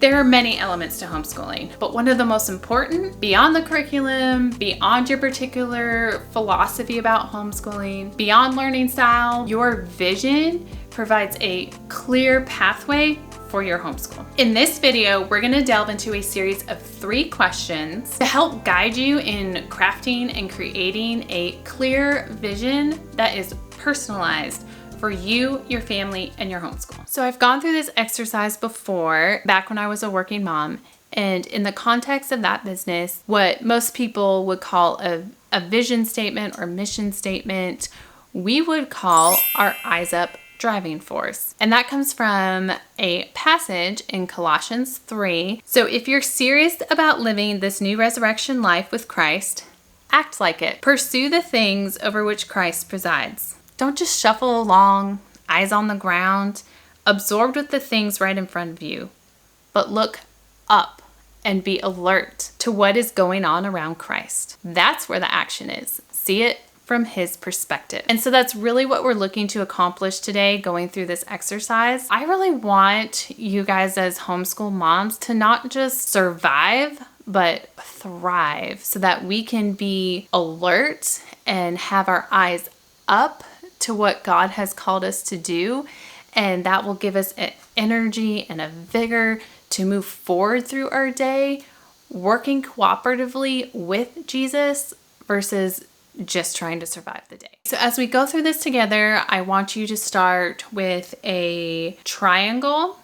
There are many elements to homeschooling, but one of the most important, beyond the curriculum, beyond your particular philosophy about homeschooling, beyond learning style, your vision provides a clear pathway for your homeschool. In this video, we're going to delve into a series of 3 questions to help guide you in crafting and creating a clear vision that is personalized for you, your family, and your homeschool. So I've gone through this exercise before, back when I was a working mom, and in the context of that business, what most people would call a vision statement or mission statement, we would call our eyes up driving force. And that comes from a passage in Colossians 3. So if you're serious about living this new resurrection life with Christ, act like it. Pursue the things over which Christ presides. Don't just shuffle along, eyes on the ground, absorbed with the things right in front of you, but look up and be alert to what is going on around Christ. That's where the action is. See it from his perspective. And so that's really what we're looking to accomplish today going through this exercise. I really want you guys as homeschool moms to not just survive, but thrive so that we can be alert and have our eyes up to what God has called us to do. And that will give us an energy and a vigor to move forward through our day, working cooperatively with Jesus versus just trying to survive the day. So as we go through this together, I want you to start with a triangle.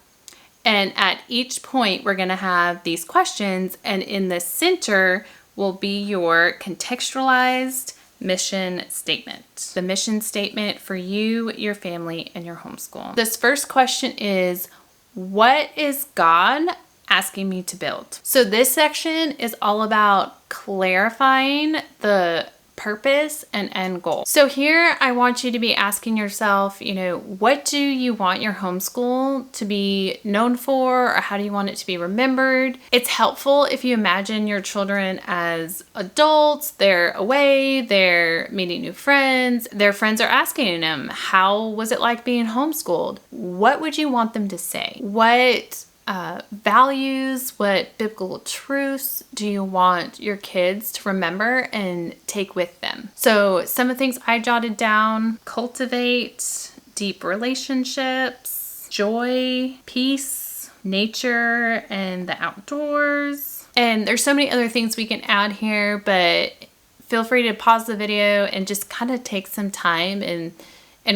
And at each point, we're going to have these questions. And in the center will be your contextualized mission statement. The mission statement for you, your family, and your homeschool. This first question is, what is God asking me to build? So this section is all about clarifying the purpose and end goal. So here I want you to be asking yourself, what do you want your homeschool to be known for, or how do you want it to be remembered? It's helpful if you imagine your children as adults, they're away, they're meeting new friends, their friends are asking them, how was it like being homeschooled? What would you want them to say? What values, what biblical truths do you want your kids to remember and take with them? So some of the things I jotted down: cultivate deep relationships, joy, peace, nature, and the outdoors. And there's so many other things we can add here, but feel free to pause the video and just kind of take some time and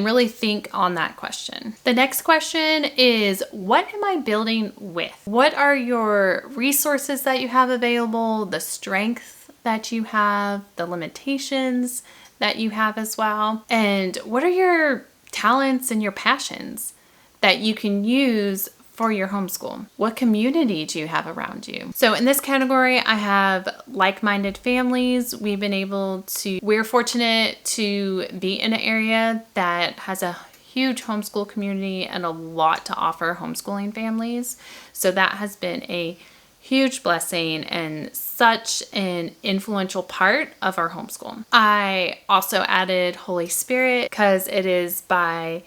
really think on that question. The next question is, what am I building with? What are your resources that you have available, the strength that you have, the limitations that you have as well? And what are your talents and your passions that you can use for your homeschool? What community do you have around you? So in this category, I have like-minded families. We're fortunate to be in an area that has a huge homeschool community and a lot to offer homeschooling families. So that has been a huge blessing and such an influential part of our homeschool. I also added Holy Spirit because it is by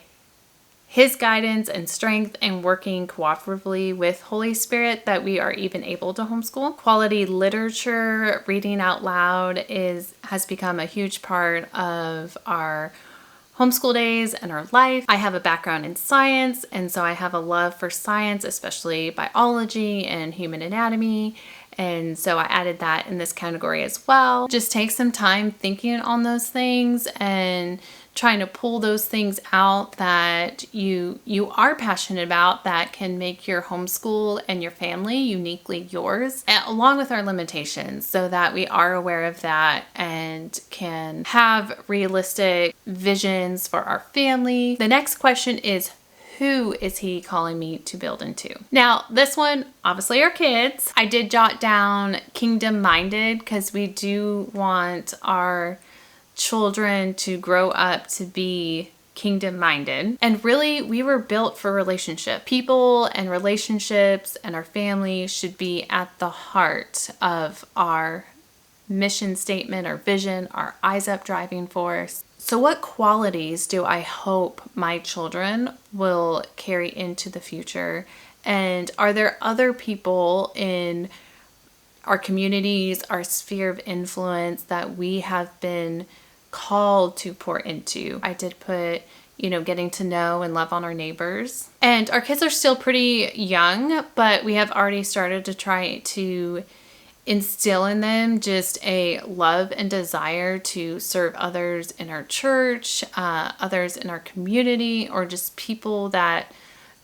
his guidance and strength and working cooperatively with Holy Spirit that we are even able to homeschool. Quality literature, reading out loud has become a huge part of our homeschool days and our life. I have a background in science, and so I have a love for science, especially biology and human anatomy. And so I added that in this category as well. Just take some time thinking on those things and trying to pull those things out that you are passionate about that can make your homeschool and your family uniquely yours, along with our limitations, so that we are aware of that and can have realistic visions for our family. The next question is, who is he calling me to build into? Now, this one, obviously our kids. I did jot down kingdom-minded because we do want our children to grow up to be kingdom-minded. And really, we were built for relationship. People and relationships and our family should be at the heart of our mission statement, our vision, our eyes up driving force. So what qualities do I hope my children will carry into the future And are there other people in our communities, our sphere of influence that we have been called to pour into? I did put, getting to know and love on our neighbors. And our kids are still pretty young, but we have already started to try to instill in them just a love and desire to serve others in our church, others in our community, or just people that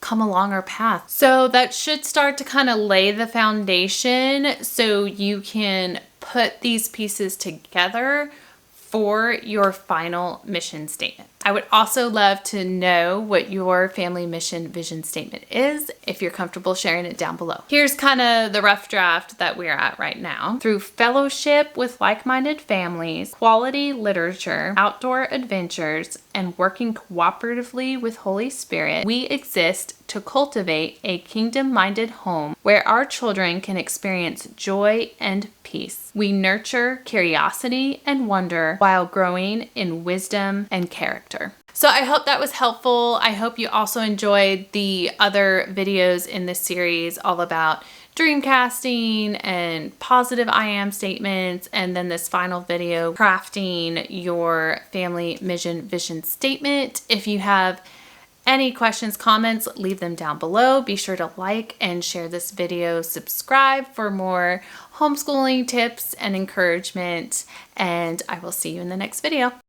come along our path. So that should start to kind of lay the foundation so you can put these pieces together for your final mission statement. I would also love to know what your family mission vision statement is, if you're comfortable sharing it down below. Here's kind of the rough draft that we're at right now. Through fellowship with like-minded families, quality literature, outdoor adventures, and working cooperatively with Holy Spirit, we exist to cultivate a kingdom-minded home where our children can experience joy and peace. We nurture curiosity and wonder while growing in wisdom and character. So I hope that was helpful. I hope you also enjoyed the other videos in this series all about dreamcasting and positive I am statements, and then this final video, crafting your family mission vision statement. If you have any questions, comments, leave them down below. Be sure to like and share this video. Subscribe for more homeschooling tips and encouragement, and I will see you in the next video.